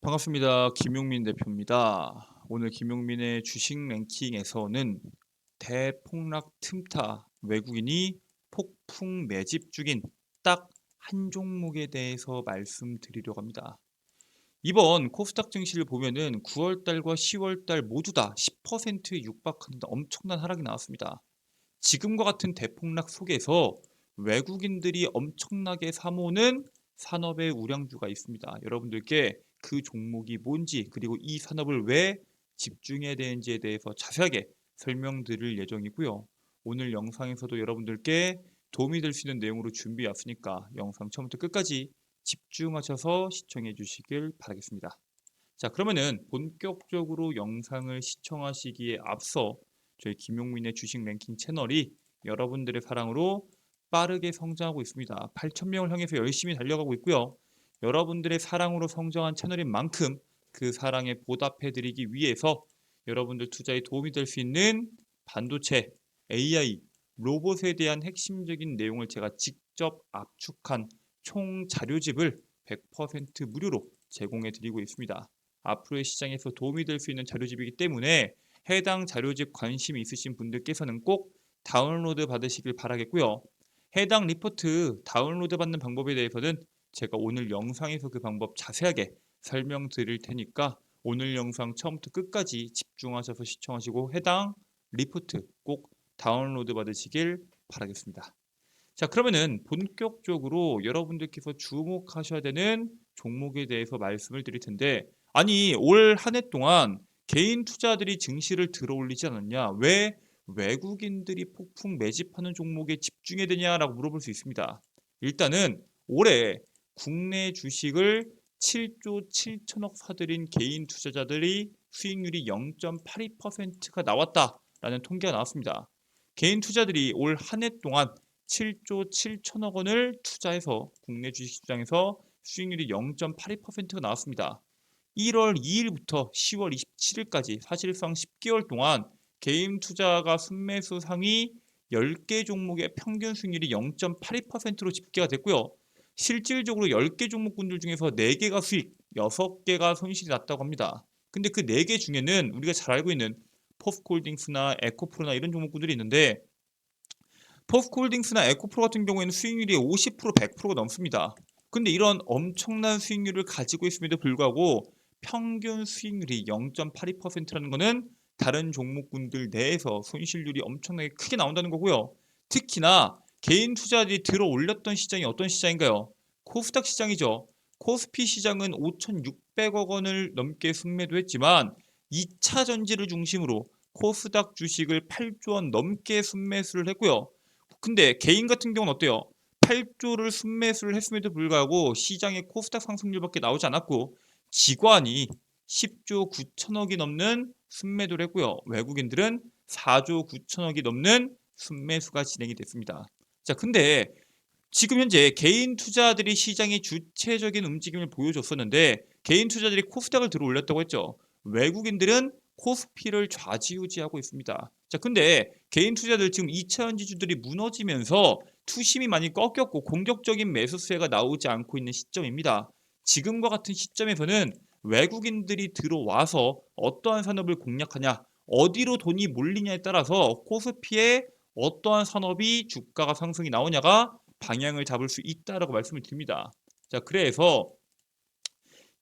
반갑습니다. 김용민 대표입니다. 오늘 김용민의 주식 랭킹에서는 대폭락 틈타 외국인이 폭풍 매집 중인 딱 한 종목에 대해서 말씀드리려고 합니다. 이번 코스닥 증시를 보면은 9월 달과 10월 달 모두 다 10%에 육박하는 엄청난 하락이 나왔습니다. 지금과 같은 대폭락 속에서 외국인들이 엄청나게 사모는 산업의 우량주가 있습니다. 여러분들께 그 종목이 뭔지 그리고 이 산업을 왜 집중해야 되는지에 대해서 자세하게 설명드릴 예정이고요. 오늘 영상에서도 여러분들께 도움이 될 수 있는 내용으로 준비해 왔으니까 영상 처음부터 끝까지 집중하셔서 시청해 주시길 바라겠습니다. 자, 그러면은 본격적으로 영상을 시청하시기에 앞서 저희 김용민의 주식 랭킹 채널이 여러분들의 사랑으로 빠르게 성장하고 있습니다. 8,000명을 향해서 열심히 달려가고 있고요. 여러분들의 사랑으로 성장한 채널인 만큼 그 사랑에 보답해드리기 위해서 여러분들 투자에 도움이 될 수 있는 반도체, AI, 로봇에 대한 핵심적인 내용을 제가 직접 압축한 총 자료집을 100% 무료로 제공해 드리고 있습니다. 앞으로의 시장에서 도움이 될 수 있는 자료집이기 때문에 해당 자료집 관심이 있으신 분들께서는 꼭 다운로드 받으시길 바라겠고요. 해당 리포트 다운로드 받는 방법에 대해서는 제가 오늘 영상에서 그 방법 자세하게 설명드릴 테니까 오늘 영상 처음부터 끝까지 집중하셔서 시청하시고 해당 리포트 꼭 다운로드 받으시길 바라겠습니다. 자, 그러면은 본격적으로 여러분들께서 주목하셔야 되는 종목에 대해서 말씀을 드릴 텐데, 아니 올 한 해 동안 개인 투자들이 증시를 들어올리지 않았냐? 왜 외국인들이 폭풍 매집하는 종목에 집중해야 되냐라고 물어볼 수 있습니다. 일단은 올해 국내 주식을 7조 7천억 사들인 개인 투자자들이 수익률이 0.82%가 나왔다라는 통계가 나왔습니다. 개인 투자들이 올 한 해 동안 7조 7천억 원을 투자해서 국내 주식시장에서 수익률이 0.82%가 나왔습니다. 1월 2일부터 10월 27일까지 사실상 10개월 동안 개인 투자가 순매수 상위 10개 종목의 평균 수익률이 0.82%로 집계가 됐고요. 실질적으로 10개 종목군들 중에서 4개가 수익, 6개가 손실이 났다고 합니다. 근데 그 4개 중에는 우리가 잘 알고 있는 포스코홀딩스나 에코프로나 이런 종목군들이 있는데 포스코홀딩스나 에코프로 같은 경우에는 수익률이 50%, 100%가 넘습니다. 근데 이런 엄청난 수익률을 가지고 있음에도 불구하고 평균 수익률이 0.82%라는 것은 다른 종목군들 내에서 손실률이 엄청나게 크게 나온다는 거고요. 특히나 개인 투자들이 들어 올렸던 시장이 어떤 시장인가요? 코스닥 시장이죠. 코스피 시장은 5,600억 원을 넘게 순매도 했지만 2차 전지를 중심으로 코스닥 주식을 8조 원 넘게 순매수를 했고요. 근데 개인 같은 경우는 어때요? 8조를 순매수를 했음에도 불구하고 시장의 코스닥 상승률밖에 나오지 않았고 기관이 10조 9천억이 넘는 순매도를 했고요. 외국인들은 4조 9천억이 넘는 순매수가 진행이 됐습니다. 자, 근데 지금 현재 개인 투자들이 시장의 주체적인 움직임을 보여줬었는데 개인 투자들이 코스닥을 들어 올렸다고 했죠. 외국인들은 코스피를 좌지우지하고 있습니다. 자, 근데 개인 투자들 지금 2차 지주들이 무너지면서 투심이 많이 꺾였고 공격적인 매수세가 나오지 않고 있는 시점입니다. 지금과 같은 시점에서는 외국인들이 들어와서 어떠한 산업을 공략하냐, 어디로 돈이 몰리냐에 따라서 코스피의 어떠한 산업이 주가가 상승이 나오냐가 방향을 잡을 수 있다라고 말씀을 드립니다. 자, 그래서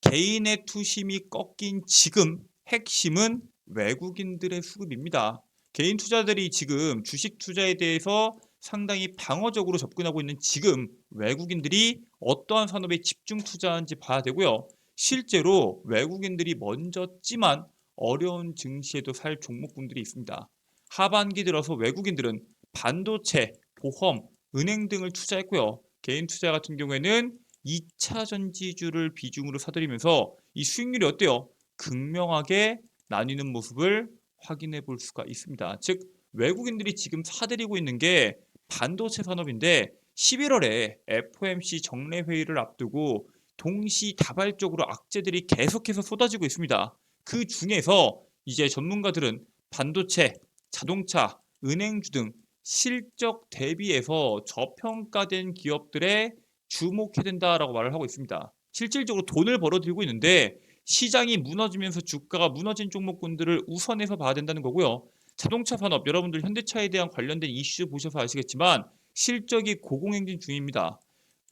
개인의 투심이 꺾인 지금 핵심은 외국인들의 수급입니다. 개인 투자들이 지금 주식 투자에 대해서 상당히 방어적으로 접근하고 있는 지금 외국인들이 어떠한 산업에 집중 투자하는지 봐야 되고요. 실제로 외국인들이 먼저지만 어려운 증시에도 살 종목군들이 있습니다. 하반기 들어서 외국인들은 반도체, 보험, 은행 등을 투자했고요. 개인 투자 같은 경우에는 2차 전지주를 비중으로 사들이면서 이 수익률이 어때요? 극명하게 나뉘는 모습을 확인해 볼 수가 있습니다. 즉 외국인들이 지금 사들이고 있는 게 반도체 산업인데 11월에 FOMC 정례 회의를 앞두고 동시다발적으로 악재들이 계속해서 쏟아지고 있습니다. 그 중에서 이제 전문가들은 반도체, 자동차, 은행주 등 실적 대비해서 저평가된 기업들의 주목해야 된다라고 말을 하고 있습니다. 실질적으로 돈을 벌어들이고 있는데 시장이 무너지면서 주가가 무너진 종목군들을 우선해서 봐야 된다는 거고요. 자동차 산업, 여러분들 현대차에 대한 관련된 이슈 보셔서 아시겠지만 실적이 고공행진 중입니다.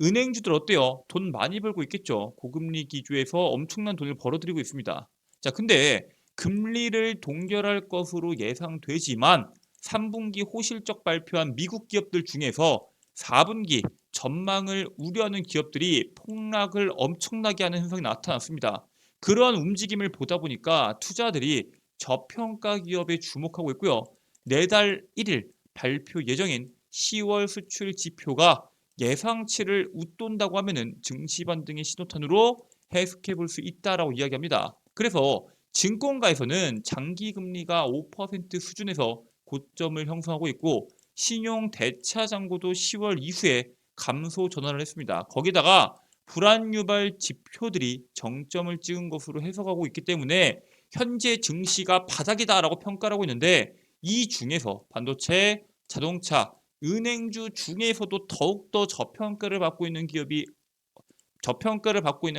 은행주들 어때요? 돈 많이 벌고 있겠죠. 고금리 기조에서 엄청난 돈을 벌어들이고 있습니다. 자, 근데 금리를 동결할 것으로 예상되지만 3분기 호실적 발표한 미국 기업들 중에서 4분기 전망을 우려하는 기업들이 폭락을 엄청나게 하는 현상이 나타났습니다. 그러한 움직임을 보다 보니까 투자들이 저평가 기업에 주목하고 있고요. 내달 1일 발표 예정인 10월 수출 지표가 예상치를 웃돈다고 하면은 증시 반등의 신호탄으로 해석해 볼 수 있다라고 이야기합니다. 그래서 증권가에서는 장기 금리가 5% 수준에서 고점을 형성하고 있고 신용 대차 잔고도 10월 이후에 감소 전환을 했습니다. 거기다가 불안 유발 지표들이 정점을 찍은 것으로 해석하고 있기 때문에 현재 증시가 바닥이다라고 평가를 하고 있는데 이 중에서 반도체, 자동차, 은행주 중에서도 더욱더 저평가를 받고 있는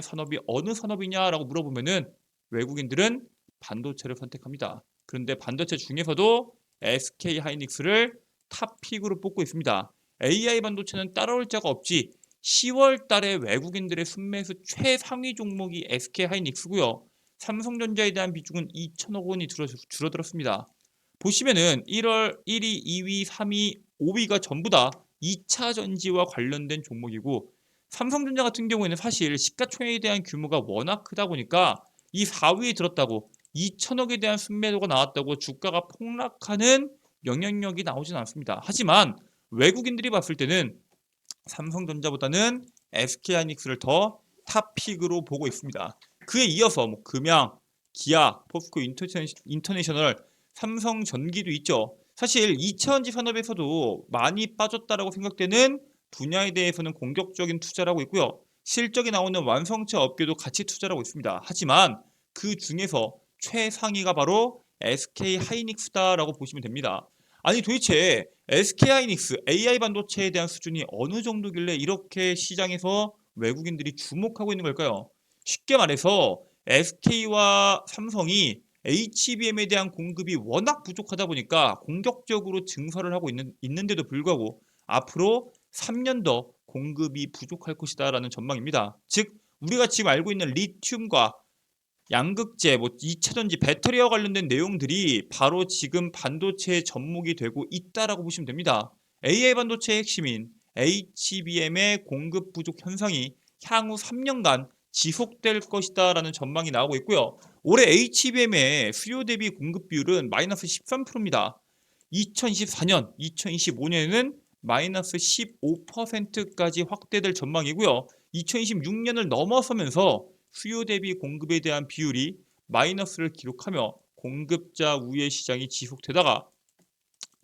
산업이 어느 산업이냐라고 물어보면은 외국인들은 반도체를 선택합니다. 그런데 반도체 중에서도 SK 하이닉스를 탑픽으로 뽑고 있습니다. AI 반도체는 따라올 자가 없지. 10월 달에 외국인들의 순매수 최상위 종목이 SK 하이닉스고요. 삼성전자에 대한 비중은 2천억 원이 줄어들었습니다. 보시면은 1월 1위, 2위, 3위, 5위가 전부 다 2차 전지와 관련된 종목이고 삼성전자 같은 경우에는 사실 시가총액에 대한 규모가 워낙 크다 보니까 이 4위에 들었다고 2천억에 대한 순매도가 나왔다고 주가가 폭락하는 영향력이 나오진 않습니다. 하지만 외국인들이 봤을 때는 삼성전자보다는 SK하이닉스를 더 탑픽으로 보고 있습니다. 그에 이어서 금양, 기아, 포스코 인터내셔널, 삼성전기도 있죠. 사실 2차전지 산업에서도 많이 빠졌다라고 생각되는 분야에 대해서는 공격적인 투자를 하고 있고요. 실적이 나오는 완성차 업계도 같이 투자를 하고 있습니다. 하지만 그 중에서 최상위가 바로 SK 하이닉스다라고 보시면 됩니다. 아니 도대체 SK 하이닉스 AI 반도체에 대한 수준이 어느 정도길래 이렇게 시장에서 외국인들이 주목하고 있는 걸까요? 쉽게 말해서 SK와 삼성이 HBM에 대한 공급이 워낙 부족하다 보니까 공격적으로 증설을 하고 있는데도 불구하고 앞으로 3년 더 공급이 부족할 것이다라는 전망입니다. 즉 우리가 지금 알고 있는 리튬과 양극재, 2차전지, 배터리와 관련된 내용들이 바로 지금 반도체의 접목이 되고 있다라고 보시면 됩니다. AI 반도체의 핵심인 HBM의 공급 부족 현상이 향후 3년간 지속될 것이다라는 전망이 나오고 있고요. 올해 HBM의 수요 대비 공급 비율은 마이너스 13%입니다. 2024년, 2025년에는 마이너스 15%까지 확대될 전망이고요. 2026년을 넘어서면서 수요 대비 공급에 대한 비율이 마이너스를 기록하며 공급자 우회 시장이 지속되다가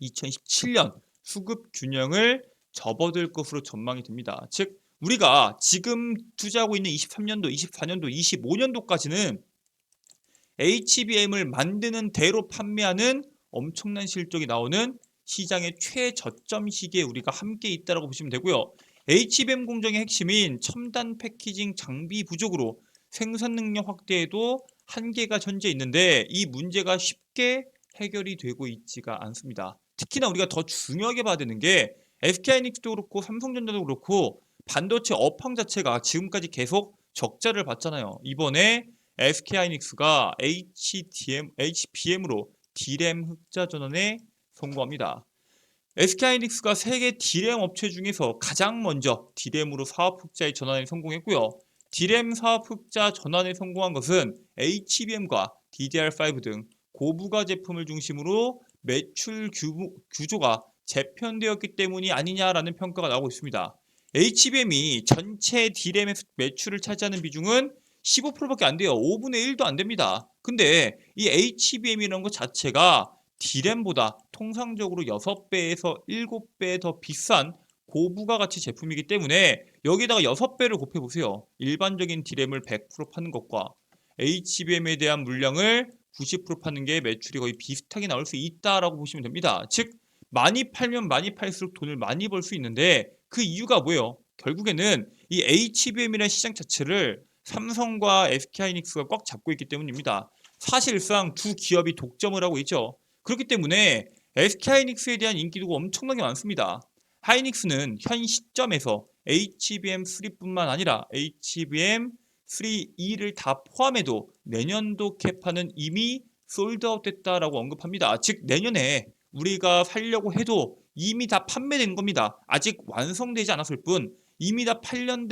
2027년 수급 균형을 접어들 것으로 전망이 됩니다. 즉 우리가 지금 투자하고 있는 23년도, 24년도, 25년도까지는 HBM을 만드는 대로 판매하는 엄청난 실적이 나오는 시장의 최저점 시기에 우리가 함께 있다고 보시면 되고요. HBM 공정의 핵심인 첨단 패키징 장비 부족으로 생산 능력 확대에도 한계가 현재 있는데 이 문제가 쉽게 해결이 되고 있지가 않습니다. 특히나 우리가 더 중요하게 봐야 되는 게 SK하이닉스도 그렇고 삼성전자도 그렇고 반도체 업황 자체가 지금까지 계속 적자를 봤잖아요. 이번에 SK하이닉스가 HBM으로 D램 흑자 전환에 성공합니다. SK하이닉스가 세계 D램 업체 중에서 가장 먼저 D램으로 사업 흑자의 전환에 성공했고요. D램 사업 흑자 전환에 성공한 것은 HBM과 DDR5 등 고부가 제품을 중심으로 매출 규조가 재편되었기 때문이 아니냐라는 평가가 나오고 있습니다. HBM이 전체 D램의 매출을 차지하는 비중은 15%밖에 안 돼요. 5분의 1도 안 됩니다. 근데 이 HBM이라는 것 자체가 D램보다 통상적으로 6배에서 7배 더 비싼 고부가 가치 제품이기 때문에 여기다가 6배를 곱해보세요. 일반적인 D램을 100% 파는 것과 HBM에 대한 물량을 90% 파는 게 매출이 거의 비슷하게 나올 수 있다라고 보시면 됩니다. 즉 많이 팔면 많이 팔수록 돈을 많이 벌 수 있는데 그 이유가 뭐예요? 결국에는 이 HBM이라는 시장 자체를 삼성과 SK하이닉스가 꽉 잡고 있기 때문입니다. 사실상 두 기업이 독점을 하고 있죠. 그렇기 때문에 SK하이닉스에 대한 인기도가 엄청나게 많습니다. 하이닉스는 현 시점에서 HBM3뿐만 아니라 HBM3E를 다 포함해도 내년도 캐파는 이미 솔드아웃 됐다라고 언급합니다. 즉 내년에 우리가 살려고 해도 이미 다 판매된 겁니다. 아직 완성되지 않았을 뿐 이미 다 팔린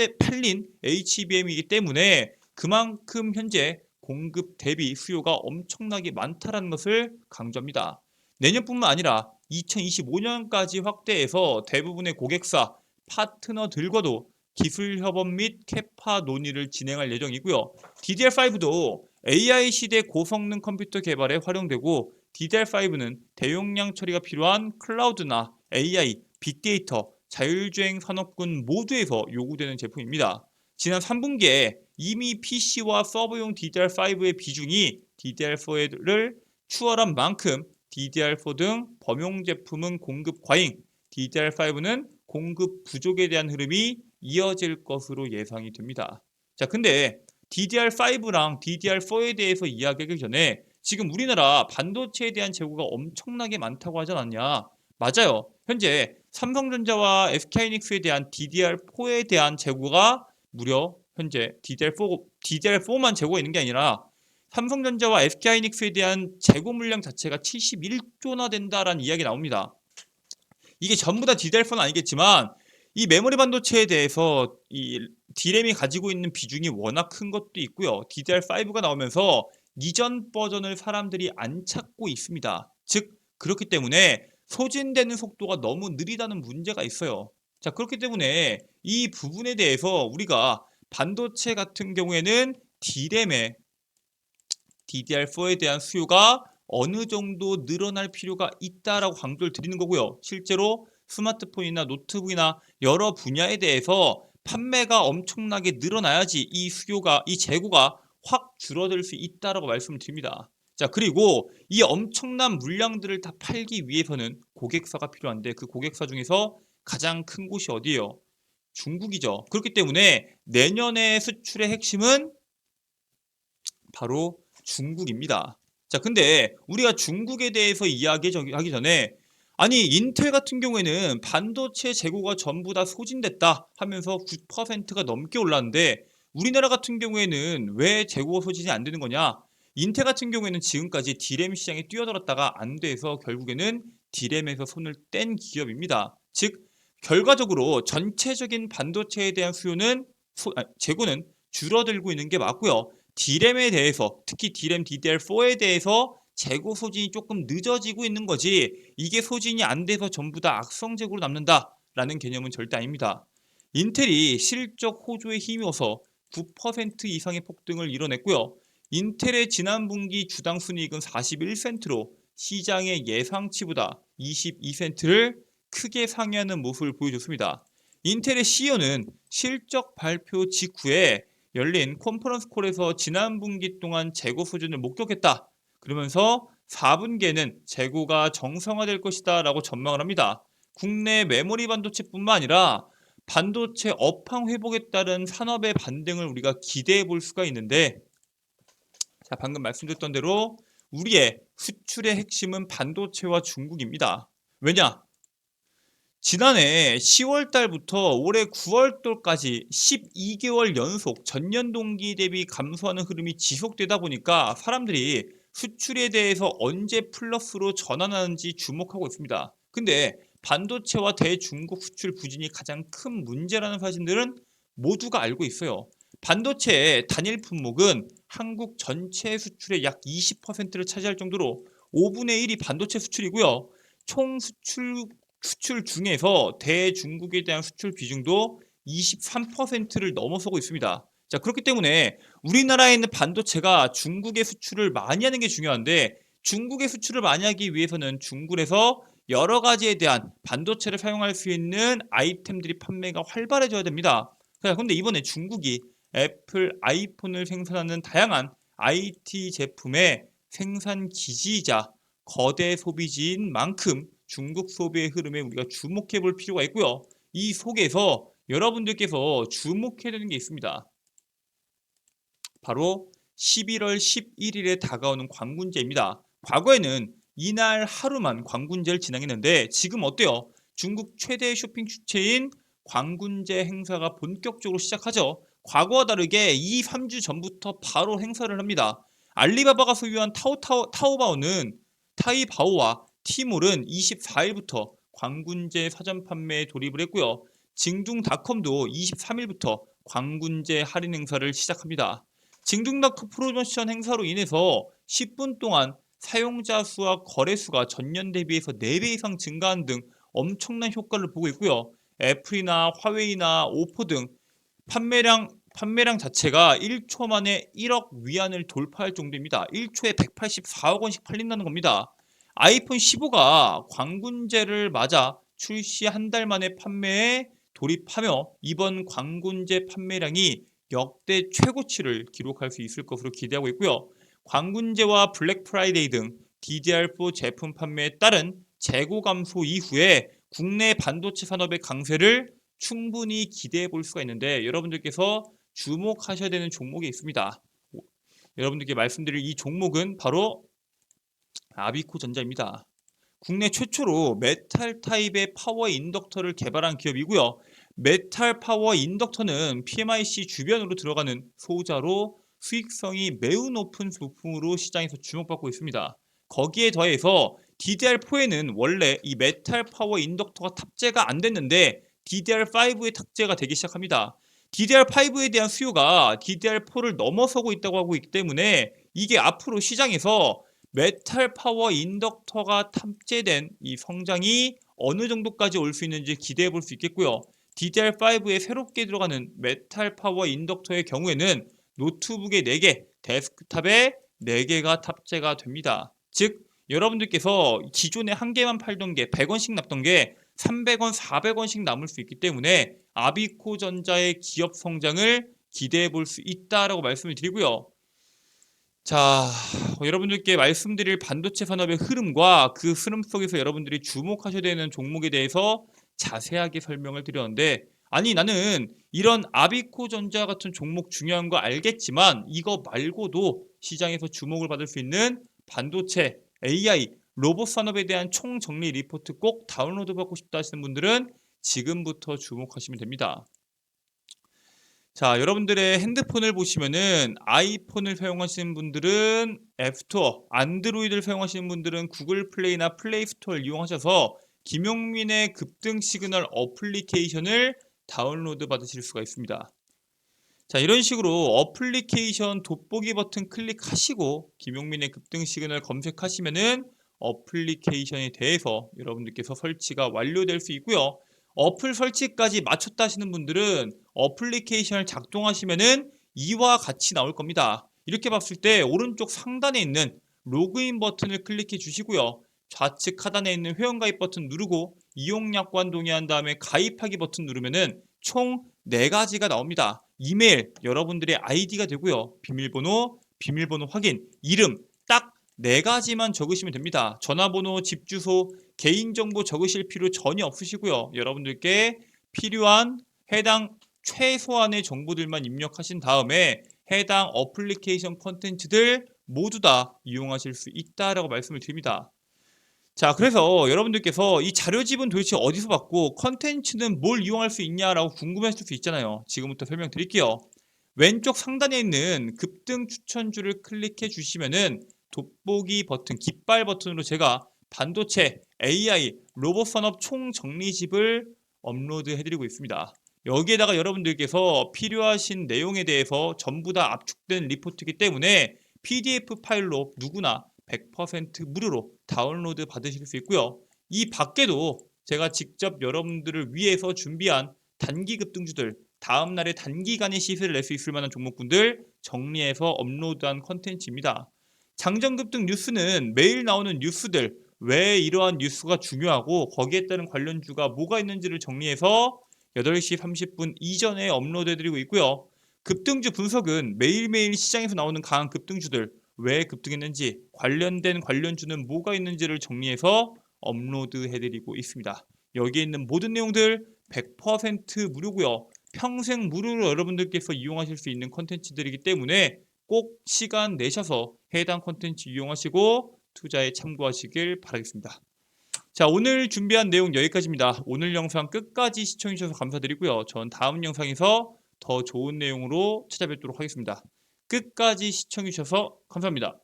HBM이기 때문에 그만큼 현재 공급 대비 수요가 엄청나게 많다는 것을 강조합니다. 내년뿐만 아니라 2025년까지 확대해서 대부분의 고객사, 파트너들과도 기술 협업 및 캐파 논의를 진행할 예정이고요. DDR5도 AI 시대 고성능 컴퓨터 개발에 활용되고 DDR5는 대용량 처리가 필요한 클라우드나 AI, 빅데이터, 자율주행 산업군 모두에서 요구되는 제품입니다. 지난 3분기에 이미 PC와 서버용 DDR5의 비중이 DDR4를 추월한 만큼 DDR4 등 범용 제품은 공급 과잉, DDR5는 공급 부족에 대한 흐름이 이어질 것으로 예상이 됩니다. 자, 근데 DDR5랑 DDR4에 대해서 이야기하기 전에 지금 우리나라 반도체에 대한 재고가 엄청나게 많다고 하지 않았냐? 맞아요. 현재 삼성전자와 SK하이닉스에 대한 DDR4에 대한 재고가 무려 현재 DDR4만 재고가 있는 게 아니라 삼성전자와 SK하이닉스에 대한 재고 물량 자체가 71조나 된다라는 이야기 나옵니다. 이게 전부 다 DDR4는 아니겠지만 이 메모리 반도체에 대해서 이 D램이 가지고 있는 비중이 워낙 큰 것도 있고요. DDR5가 나오면서 이전 버전을 사람들이 안 찾고 있습니다. 즉 그렇기 때문에 소진되는 속도가 너무 느리다는 문제가 있어요. 자, 그렇기 때문에 이 부분에 대해서 우리가 반도체 같은 경우에는 D램의 DDR4에 대한 수요가 어느 정도 늘어날 필요가 있다라고 강조를 드리는 거고요. 실제로 스마트폰이나 노트북이나 여러 분야에 대해서 판매가 엄청나게 늘어나야지 이 재고가 확 줄어들 수 있다라고 말씀을 드립니다. 자, 그리고 이 엄청난 물량들을 다 팔기 위해서는 고객사가 필요한데 그 고객사 중에서 가장 큰 곳이 어디예요? 중국이죠. 그렇기 때문에 내년의 수출의 핵심은 바로 중국입니다. 자, 근데 우리가 중국에 대해서 이야기하기 전에 아니 인텔 같은 경우에는 반도체 재고가 전부 다 소진됐다 하면서 9%가 넘게 올랐는데 우리나라 같은 경우에는 왜 재고가 소진이 안 되는 거냐? 인텔 같은 경우에는 지금까지 D램 시장에 뛰어들었다가 안 돼서 결국에는 D램에서 손을 뗀 기업입니다. 즉 결과적으로 전체적인 반도체에 대한 재고는 줄어들고 있는 게 맞고요. D램에 대해서 특히 D램 DDR4에 대해서 재고 소진이 조금 늦어지고 있는 거지 이게 소진이 안 돼서 전부 다 악성 재고로 남는다라는 개념은 절대 아닙니다. 인텔이 실적 호조에 힘입어서 9% 이상의 폭등을 이뤄냈고요. 인텔의 지난 분기 주당 순이익은 41센트로 시장의 예상치보다 22센트를 크게 상회하는 모습을 보여줬습니다. 인텔의 CEO는 실적 발표 직후에 열린 컨퍼런스 콜에서 지난 분기 동안 재고 수준을 목격했다. 그러면서 4분기에는 재고가 정상화될 것이다 라고 전망을 합니다. 국내 메모리 반도체뿐만 아니라 반도체 업황 회복에 따른 산업의 반등을 우리가 기대해 볼 수가 있는데 자, 방금 말씀드렸던 대로 우리의 수출의 핵심은 반도체와 중국입니다. 왜냐? 지난해 10월 달부터 올해 9월 달까지 12개월 연속 전년 동기 대비 감소하는 흐름이 지속되다 보니까 사람들이 수출에 대해서 언제 플러스로 전환하는지 주목하고 있습니다. 근데 반도체와 대중국 수출 부진이 가장 큰 문제라는 사실들은 모두가 알고 있어요. 반도체의 단일 품목은 한국 전체 수출의 약 20%를 차지할 정도로 5분의 1이 반도체 수출이고요. 총 수출 중에서 대중국에 대한 수출 비중도 23%를 넘어서고 있습니다. 자, 그렇기 때문에 우리나라에 있는 반도체가 중국의 수출을 많이 하는 게 중요한데 중국의 수출을 많이 하기 위해서는 중국에서 여러 가지에 대한 반도체를 사용할 수 있는 아이템들이 판매가 활발해져야 됩니다. 그런데 이번에 중국이 애플 아이폰을 생산하는 다양한 IT 제품의 생산 기지이자 거대 소비지인 만큼 중국 소비의 흐름에 우리가 주목해 볼 필요가 있고요. 이 속에서 여러분들께서 주목해야 되는 게 있습니다. 바로 11월 11일에 다가오는 광군제입니다. 과거에는 이날 하루만 광군제를 진행했는데 지금 어때요? 중국 최대 쇼핑 주체인 광군제 행사가 본격적으로 시작하죠. 과거와 다르게 2, 3주 전부터 바로 행사를 합니다. 알리바바가 소유한 타이바오와 티몰은 24일부터 광군제 사전 판매에 돌입을 했고요. 징둥닷컴도 23일부터 광군제 할인 행사를 시작합니다. 징둥닷컴 프로모션 행사로 인해서 10분 동안 사용자 수와 거래 수가 전년 대비해서 4배 이상 증가한 등 엄청난 효과를 보고 있고요. 애플이나 화웨이나 오포 등 판매량 자체가 1초 만에 1억 위안을 돌파할 정도입니다. 1초에 184억 원씩 팔린다는 겁니다. 아이폰 15가 광군제를 맞아 출시 한 달 만에 판매에 돌입하며 이번 광군제 판매량이 역대 최고치를 기록할 수 있을 것으로 기대하고 있고요. 광군제와 블랙 프라이데이 등 DDR4 제품 판매에 따른 재고 감소 이후에 국내 반도체 산업의 강세를 충분히 기대해 볼 수가 있는데 여러분들께서 주목하셔야 되는 종목이 있습니다. 여러분들께 말씀드릴 이 종목은 바로 아비코전자입니다. 국내 최초로 메탈 타입의 파워 인덕터를 개발한 기업이고요. 메탈 파워 인덕터는 PMIC 주변으로 들어가는 소자로 수익성이 매우 높은 부품으로 시장에서 주목받고 있습니다. 거기에 더해서 DDR4에는 원래 이 메탈 파워 인덕터가 탑재가 안 됐는데 DDR5에 탑재가 되기 시작합니다. DDR5에 대한 수요가 DDR4를 넘어서고 있다고 하고 있기 때문에 이게 앞으로 시장에서 메탈 파워 인덕터가 탑재된 이 성장이 어느 정도까지 올 수 있는지 기대해 볼 수 있겠고요. DDR5에 새롭게 들어가는 메탈 파워 인덕터의 경우에는 노트북에 4개, 데스크탑에 4개가 탑재가 됩니다. 즉 여러분들께서 기존에 한 개만 팔던 게 100원씩 남던 게 300원, 400원씩 남을 수 있기 때문에 아비코전자의 기업 성장을 기대해 볼 수 있다라고 말씀을 드리고요. 자, 여러분들께 말씀드릴 반도체 산업의 흐름과 그 흐름 속에서 여러분들이 주목하셔야 되는 종목에 대해서 자세하게 설명을 드렸는데 아니 나는 이런 아비코전자 같은 종목 중요한 거 알겠지만 이거 말고도 시장에서 주목을 받을 수 있는 반도체, AI, 로봇 산업에 대한 총정리 리포트 꼭 다운로드 받고 싶다 하시는 분들은 지금부터 주목하시면 됩니다. 자, 여러분들의 핸드폰을 보시면은 아이폰을 사용하시는 분들은 앱스토어, 안드로이드를 사용하시는 분들은 구글 플레이나 플레이 스토어를 이용하셔서 김용민의 급등 시그널 어플리케이션을 다운로드 받으실 수가 있습니다. 자, 이런 식으로 어플리케이션 돋보기 버튼 클릭하시고 김용민의 급등 시그널 검색하시면은 어플리케이션에 대해서 여러분들께서 설치가 완료될 수 있고요. 어플 설치까지 마쳤다 하시는 분들은 어플리케이션을 작동하시면은 이와 같이 나올 겁니다. 이렇게 봤을 때 오른쪽 상단에 있는 로그인 버튼을 클릭해 주시고요. 좌측 하단에 있는 회원가입 버튼 누르고 이용약관 동의한 다음에 가입하기 버튼 누르면은 총 4가지가 나옵니다. 이메일, 여러분들의 아이디가 되고요. 비밀번호 확인, 이름 딱 4가지만 적으시면 됩니다. 전화번호, 집 주소, 개인정보 적으실 필요 전혀 없으시고요. 여러분들께 필요한 해당 최소한의 정보들만 입력하신 다음에 해당 어플리케이션 콘텐츠들 모두 다 이용하실 수 있다라고 말씀을 드립니다. 자, 그래서 여러분들께서 이 자료집은 도대체 어디서 받고 컨텐츠는 뭘 이용할 수 있냐라고 궁금해하실 수 있잖아요. 지금부터 설명드릴게요. 왼쪽 상단에 있는 급등 추천주를 클릭해 주시면은 돋보기 버튼, 깃발 버튼으로 제가 반도체, AI, 로봇 산업 총정리집을 업로드 해드리고 있습니다. 여기에다가 여러분들께서 필요하신 내용에 대해서 전부 다 압축된 리포트이기 때문에 PDF 파일로 누구나 100% 무료로 다운로드 받으실 수 있고요. 이 밖에도 제가 직접 여러분들을 위해서 준비한 단기 급등주들, 다음날에 단기간에 시세를 낼 수 있을 만한 종목군들 정리해서 업로드한 컨텐츠입니다. 장전급등 뉴스는 매일 나오는 뉴스들, 왜 이러한 뉴스가 중요하고 거기에 따른 관련주가 뭐가 있는지를 정리해서 8시 30분 이전에 업로드해드리고 있고요. 급등주 분석은 매일매일 시장에서 나오는 강한 급등주들, 왜 급등했는지, 관련된 관련주는 뭐가 있는지를 정리해서 업로드해드리고 있습니다. 여기에 있는 모든 내용들 100% 무료고요. 평생 무료로 여러분들께서 이용하실 수 있는 컨텐츠들이기 때문에 꼭 시간 내셔서 해당 콘텐츠 이용하시고 투자에 참고하시길 바라겠습니다. 자, 오늘 준비한 내용 여기까지입니다. 오늘 영상 끝까지 시청해주셔서 감사드리고요. 전 다음 영상에서 더 좋은 내용으로 찾아뵙도록 하겠습니다. 끝까지 시청해주셔서 감사합니다.